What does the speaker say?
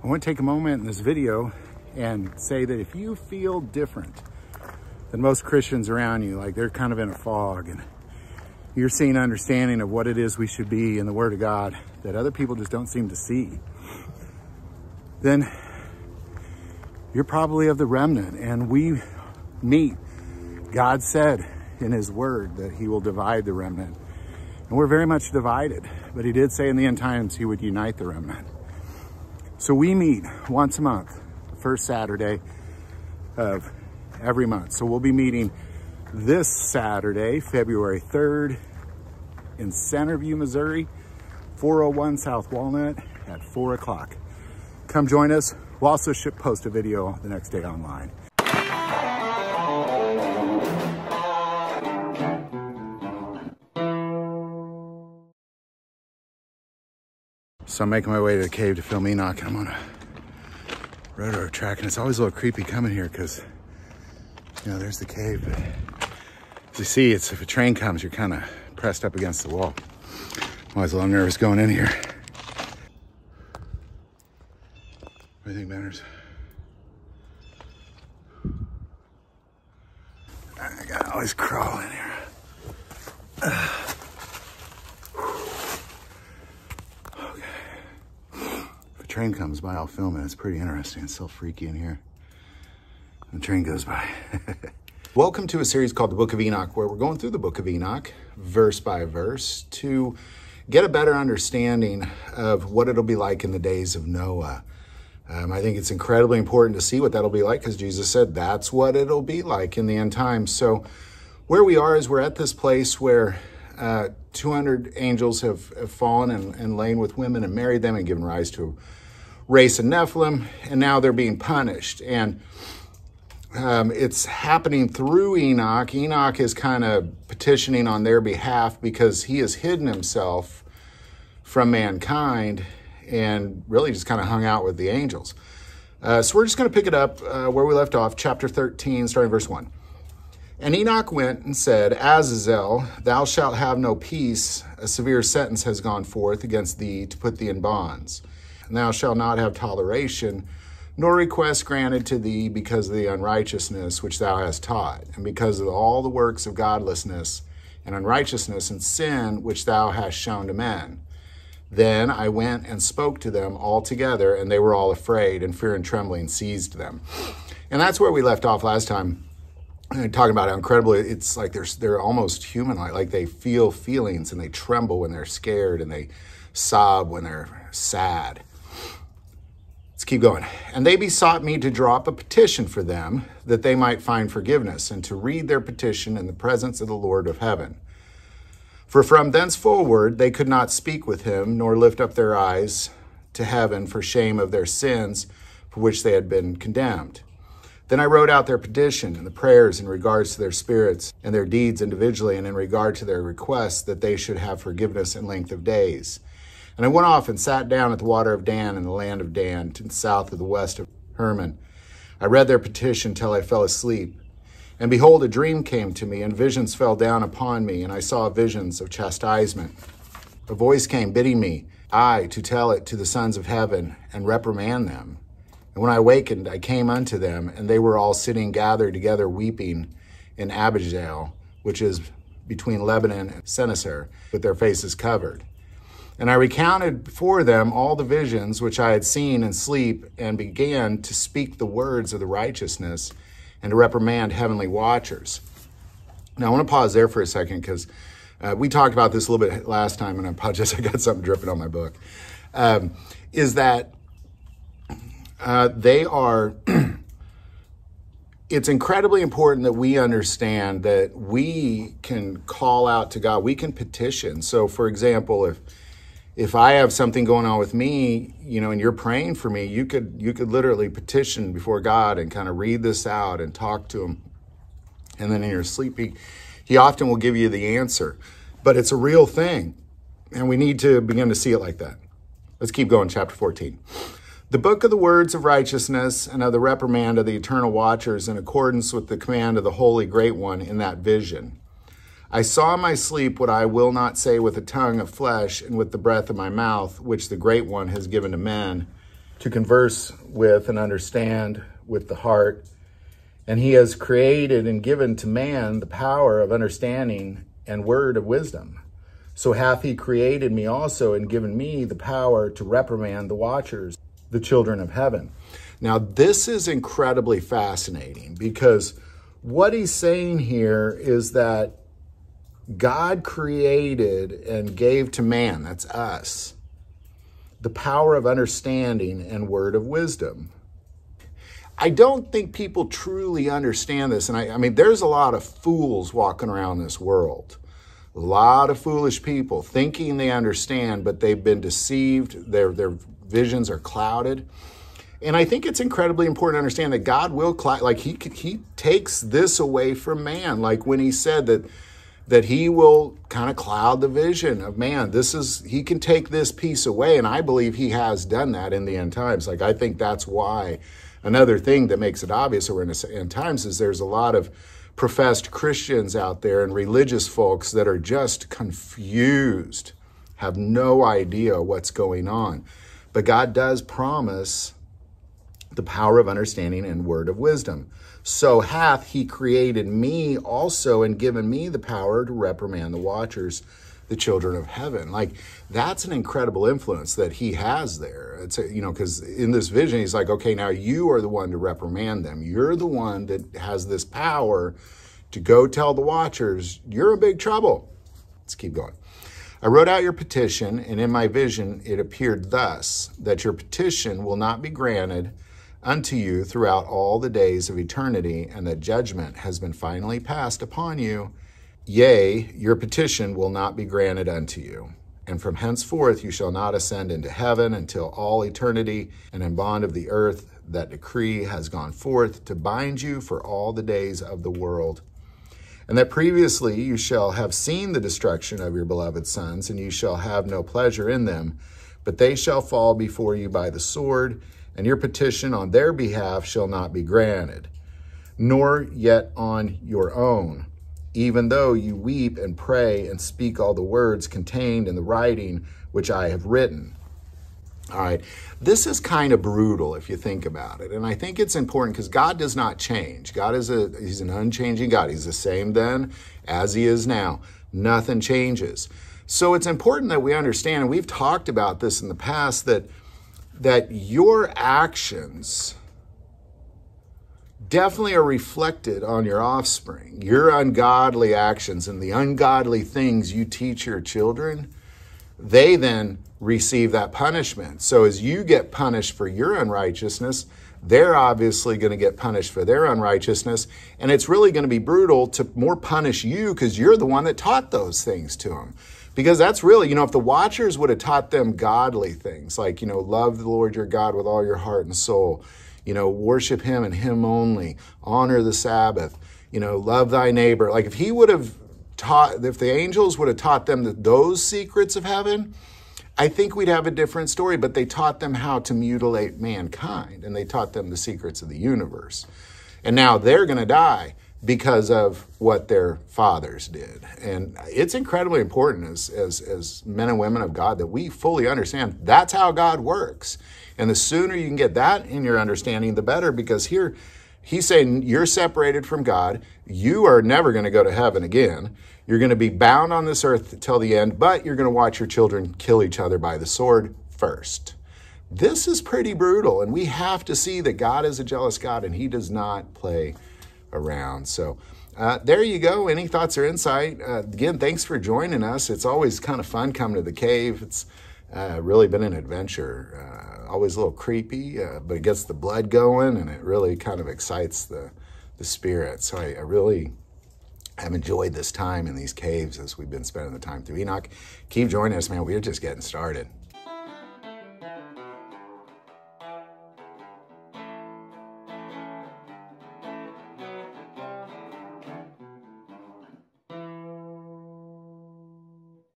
I want to take a moment in this video and say that if you feel different than most Christians around you, like they're kind of in a fog and you're seeing understanding of what it is we should be in the Word of God that other people just don't seem to see, then you're probably of the remnant. And we meet. God said in his word that he will divide the remnant. And we're very much divided, but he did say in the end times he would unite the remnant. So we meet once a month, the first Saturday of every month. So we'll be meeting this Saturday, February 3rd in Centerview, Missouri, 401 South Walnut at 4 o'clock. Come join us. We'll also post a video the next day online. So I'm making my way to the cave to film Enoch. I'm on a rotor track, and it's always a little creepy coming here because, you know, there's the cave. But as you see, if a train comes, you're kind of pressed up against the wall. I'm always a little nervous going in here. What do you think, Banners? I gotta always crawl in here. Okay. If a train comes by, I'll film it. It's pretty interesting. It's so freaky in here. And the train goes by. Welcome to a series called the Book of Enoch, where we're going through the Book of Enoch, verse by verse, to get a better understanding of what it'll be like in the days of Noah. I think it's incredibly important to see what that'll be like because Jesus said that's what it'll be like in the end times. So where we are is we're at this place where 200 angels have fallen and lain with women and married them and given rise to a race of Nephilim, and now they're being punished. And it's happening through Enoch. Enoch is kind of petitioning on their behalf because he has hidden himself from mankind and really just kind of hung out with the angels. So we're just going to pick it up where we left off, chapter 13, starting verse 1. And Enoch went and said, Azazel, thou shalt have no peace. A severe sentence has gone forth against thee to put thee in bonds. And thou shalt not have toleration, nor request granted to thee because of the unrighteousness which thou hast taught, and because of all the works of godlessness and unrighteousness and sin which thou hast shown to men. Then I went and spoke to them all together, and they were all afraid, and fear and trembling seized them. And that's where we left off last time, talking about how incredible it's like they're almost human-like, like they feel feelings, and they tremble when they're scared, and they sob when they're sad. Let's keep going. And they besought me to draw up a petition for them, that they might find forgiveness, and to read their petition in the presence of the Lord of heaven. For from thenceforward they could not speak with him, nor lift up their eyes to heaven for shame of their sins for which they had been condemned. Then I wrote out their petition and the prayers in regards to their spirits and their deeds individually, and in regard to their requests that they should have forgiveness and length of days. And I went off and sat down at the water of Dan in the land of Dan, to the south of the west of Hermon. I read their petition till I fell asleep. And behold, a dream came to me, and visions fell down upon me, and I saw visions of chastisement. A voice came bidding me, to tell it to the sons of heaven, and reprimand them. And when I awakened, I came unto them, and they were all sitting gathered together, weeping in Abigail, which is between Lebanon and Senneser, with their faces covered. And I recounted before them all the visions which I had seen in sleep, and began to speak the words of the righteousness, and to reprimand heavenly watchers. Now, I want to pause there for a second because we talked about this a little bit last time, and I apologize, I got something dripping on my book, is that they are, it's incredibly important that we understand that we can call out to God, we can petition. So, for example, if I have something going on with me, you know, and you're praying for me, you could literally petition before God and kind of read this out and talk to him. And then in your sleep, he often will give you the answer. But it's a real thing, and we need to begin to see it like that. Let's keep going, chapter 14. The book of the words of righteousness and of the reprimand of the eternal watchers in accordance with the command of the Holy Great One in that vision. I saw in my sleep what I will not say with the tongue of flesh and with the breath of my mouth, which the Great One has given to men, to converse with and understand with the heart. And he has created and given to man the power of understanding and word of wisdom. So hath he created me also and given me the power to reprimand the watchers, the children of heaven. Now, this is incredibly fascinating because what he's saying here is that God created and gave to man, that's us, the power of understanding and word of wisdom. I don't think people truly understand this. And I mean, there's a lot of fools walking around this world. A lot of foolish people thinking they understand, but they've been deceived. Their visions are clouded. And I think it's incredibly important to understand that God will, like he takes this away from man. Like when he said that he will kind of cloud the vision of man. He can take this piece away. And I believe he has done that in the end times. Like, I think that's why another thing that makes it obvious that we're in the end times is there's a lot of professed Christians out there and religious folks that are just confused, have no idea what's going on. But God does promise the power of understanding and word of wisdom. So hath he created me also and given me the power to reprimand the watchers, the children of heaven. Like, that's an incredible influence that he has there. It's, because in this vision, he's like, okay, now you are the one to reprimand them. You're the one that has this power to go tell the watchers, you're in big trouble. Let's keep going. I wrote out your petition, and in my vision it appeared thus, that your petition will not be granted unto you throughout all the days of eternity, and that judgment has been finally passed upon you. Yea, your petition will not be granted unto you. And from henceforth you shall not ascend into heaven until all eternity, and in bond of the earth that decree has gone forth to bind you for all the days of the world. And that previously you shall have seen the destruction of your beloved sons, and you shall have no pleasure in them, but they shall fall before you by the sword, and your petition on their behalf shall not be granted, nor yet on your own, even though you weep and pray and speak all the words contained in the writing which I have written. All right, this is kind of brutal if you think about it. And I think it's important because God does not change. God he's an unchanging God. He's the same then as he is now. Nothing changes. So it's important that we understand, and we've talked about this in the past, that your actions definitely are reflected on your offspring. Your ungodly actions and the ungodly things you teach your children, they then receive that punishment. So as you get punished for your unrighteousness, they're obviously going to get punished for their unrighteousness. And it's really going to be brutal to more punish you because you're the one that taught those things to them. Because that's really, if the watchers would have taught them godly things, like, love the Lord your God with all your heart and soul, worship him and him only, honor the Sabbath, love thy neighbor. Like if the angels would have taught them those secrets of heaven, I think we'd have a different story. But they taught them how to mutilate mankind, and they taught them the secrets of the universe. And now they're going to die because of what their fathers did. And it's incredibly important as men and women of God that we fully understand that's how God works. And the sooner you can get that in your understanding, the better, because here he's saying you're separated from God. You are never going to go to heaven again. You're going to be bound on this earth till the end, but you're going to watch your children kill each other by the sword first. This is pretty brutal, and we have to see that God is a jealous God, and he does not play around. So there you go. Any thoughts or insight? Again, thanks for joining us. It's always kind of fun coming to the cave. It's really been an adventure. Always a little creepy, but it gets the blood going, and it really kind of excites the spirit. So I really have enjoyed this time in these caves as we've been spending the time through Enoch. Keep joining us, man. We're just getting started.